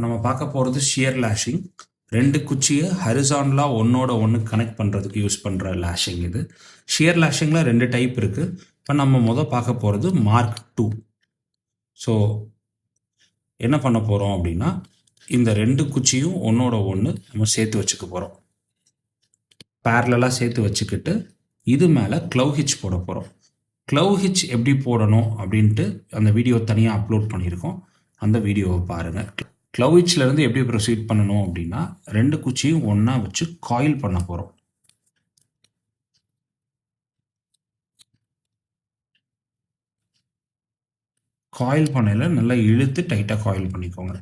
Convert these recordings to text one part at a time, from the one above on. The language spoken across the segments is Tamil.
இப்போ நம்ம பார்க்க போகிறது ஷியர் லேஷிங். 2 குச்சியை ஹரிசான்லாக ஒன்றோட ஒன்று கனெக்ட் பண்ணுறதுக்கு யூஸ் பண்ணுற லேஷிங் இது. ஷியர் லேஷிங்கில் 2 டைப் இருக்குது. இப்போ நம்ம பார்க்க போகிறது மார்க் 2. ஸோ என்ன பண்ண போகிறோம் அப்படின்னா, இந்த 2 குச்சியும் ஒன்றோட ஒன்று நம்ம சேர்த்து வச்சுக்க போகிறோம். பேரலாக சேர்த்து வச்சுக்கிட்டு இது மேலே க்ளவ் ஹிட்ச் போட போகிறோம். க்ளவ் ஹிட்ச் எப்படி போடணும் அப்படின்ட்டு அந்த வீடியோ தனியாக அப்லோட் பண்ணியிருக்கோம். அந்த வீடியோவை பாருங்கள். க்ளவ் ஹிட்ச்லேருந்து எப்படி ப்ரொசீட் பண்ணணும் அப்படின்னா, 2 குச்சியும் ஒன்றா வச்சு காயில் பண்ண போகிறோம். காயில் பண்ணையில் நல்லா இழுத்து டைட்டாக காயில் பண்ணிக்கோங்க.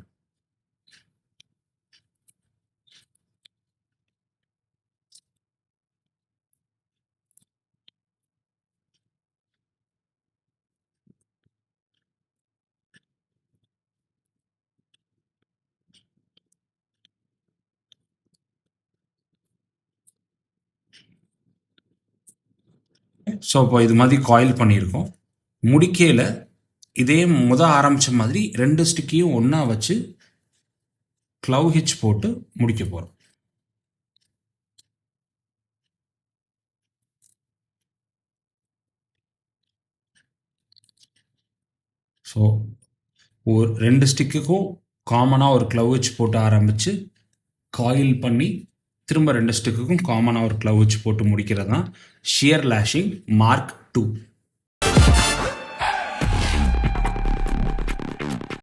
ஸோ இப்போ இது மாதிரி காயில் பண்ணியிருக்கோம். முடிக்கையில் இதே ஆரம்பித்த மாதிரி 2 ஸ்டிக்கையும் ஒன்றா வச்சு க்ளவ் ஹிட்ச் போட்டு முடிக்க போகிறோம். ஸோ ஒரு 2 ஸ்டிக்குக்கும் காமனாக ஒரு க்ளவ் ஹிட்ச் போட்டு ஆரம்பித்து காயில் பண்ணி திரும்ப 2 ஸ்டிக்குக்கும் காமனாக ஒரு க்ளவ் ஹிட்ச் போட்டு முடிக்கிறது தான் ஷியர் லேஷிங் மார்க் 2.